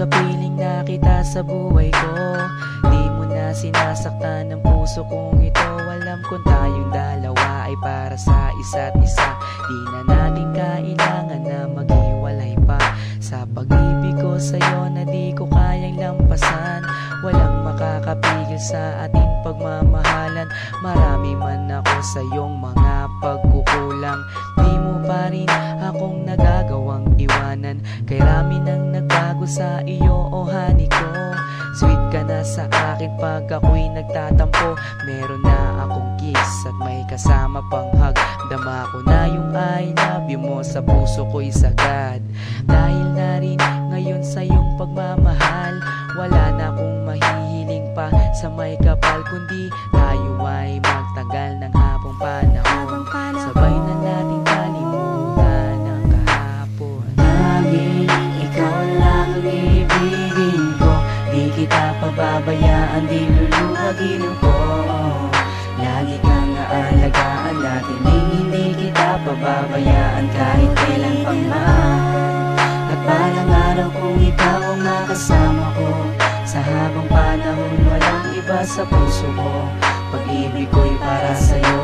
kapiling na kita sa buhay ko. Di mo na sinasaktan ng puso kong ito. Alam kong tayong dalawa ay para sa isa't isa. Di na natin kailangan na maghiwalay pa. Sa pag-ibig ko sa'yo na di ko kayang lampasan. Walang makakapigil sa ating pagmamahalan. Marami man ako sa iyong mga pagkukulang, di mo pa rin akong nagagawang iwanan. Kay rami nang nagbago sa iyo, oh honey ko. Sweet ka na sa akin pag ako'y nagtatampo. Meron na akong kiss at may kasama pang hug. Dama ko na yung I love you mo sa puso ko'y sagad. Dahil na rin ngayon sa iyong pagmamahal, wala na akong mahihiling pa sa may kapal, kundi tayo ay magtagal ng habang panahon. Sabay na natin kalimutan ang kahapon. Laging ikaw lang ang ibigin ko. Di kita pababayaan, di luluhagin ko. Lagi kang aalagaan natin, hindi kita pababayaan kahit kailan pang man. At balang araw kung ikaw ang makasama ko, sa habang panahon walang iba sa puso ko. Pag-ibig ko'y para sa'yo,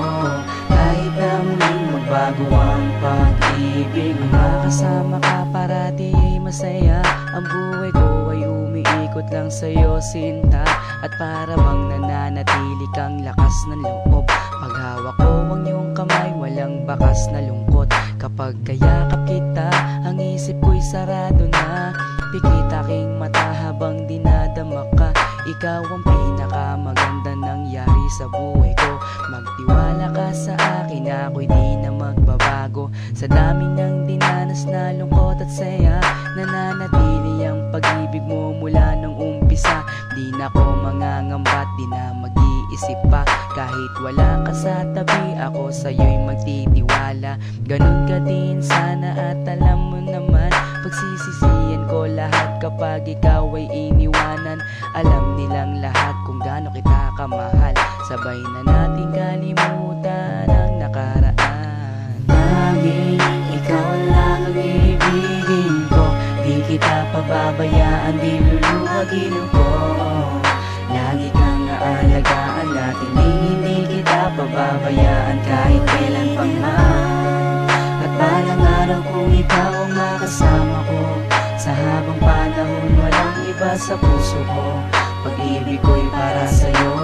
kahit na muling magbago ang pag-ibig mo. Kasama ka parati ay masaya. Ang buhay ko ay umiikot lang sa'yo, sinta. At para bang nananatili kang lakas ng loob. Paghawak ko ang iyong kamay, walang bakas na lungkot. Kapag kayakap kita, ang isip ko'y sarado na. Pikit aking mata habang dinadama ka. Ikaw ang pinakamaganda nangyari sa buhay ko. Magtiwala ka sa akin, ako'y di na magbabago. Sa dami ng dinanas na lungkot at saya, nananatili ang pag-ibig mo mula nung umpisa. Di na ko mangangamba, di na mag-iisip pa. Kahit wala ka sa tabi, ako sa'yo'y magtitiwala. Ganun ka din sana at alam mo naman, pagsisisihan ko lahat kapag ikaw ay iniwanan. Alam nilang lahat kung gaano kita kamahal. Sabay na natin kalimutan ang nakaraan. Laging ikaw lang ang ibigin ko. Di kita pababayaan, di luluhagin ko. Lagi kang aalagaan natin, hindi kita pababayaan kahit kailan pang man. At balang araw kung ikaw ang makasama ko, sa habang panahon walang iba sa puso ko. Pag-ibig ko'y para sa'yo,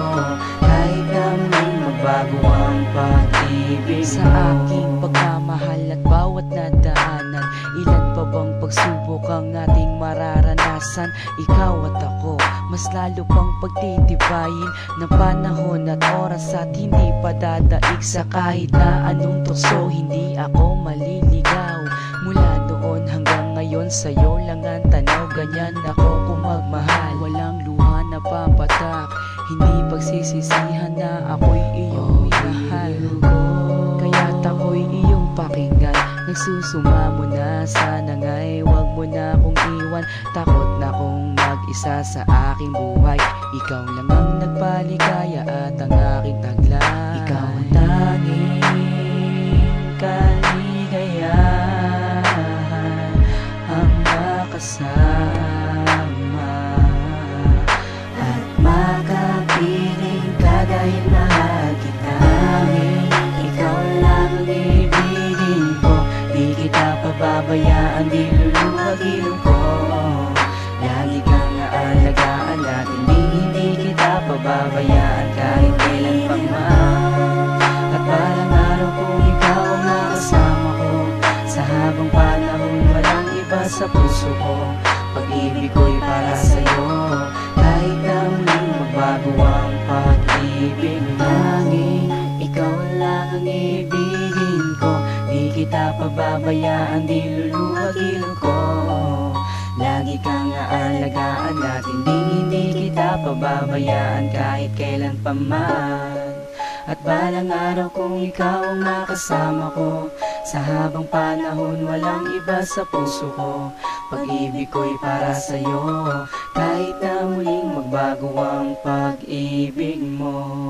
kahit na muling magbago ang pag-ibig mo. Sa aking pagmamahal at bawat nadaanan, ilan pa bang pagsubok ang ating mararanasan? Ikaw at ako, mas lalo pang pagtitibayin ng panahon at oras at hindi pa dadaig sa kahit na anong tukso. Hindi ako maliligaw mula doon hanggang ngayon, sa'yo lang ang tanaw. Ganyan ako kung magmahal, walang luha na papatak. Hindi pagsisisihan na ako'y iyong minahal. Kaya't ako'y iyong pakinggan. Nagsusumamo na, sana nga'y wag mo na akong iwan. Takot na kong mag-isa sa aking buhay. Ikaw lang ang nagpaligaya at ang aking taglay. Ikaw ang tanging kaligayahan, ang makasama at makapiling ka dahil mahal kita. Ikaw lang ang ibigin ko. Di kita pababayaan, di luluhagin ko. Lagi kang aalagaan natin, hindi kita pababayaan kahit kailan pang man. At balang araw kung ikaw ang makasama ko, sa habang panahon walang iba sa puso ko. Pag-ibig ko'y para sa'yo, kahit na muling magbago ang pag-ibig mo. Tanging ikaw lang ang ibigin ko. Di kita pababayaan, di luluhagin ko. Lagi kang aalagaan natin, hindi kita pababayaan kahit kailan pa man. At balang araw kung ikaw ang makasama ko, sa habang panahon walang iba sa puso ko. Pag-ibig ko'y para sa'yo, kahit na muling magbago ang pag-ibig mo.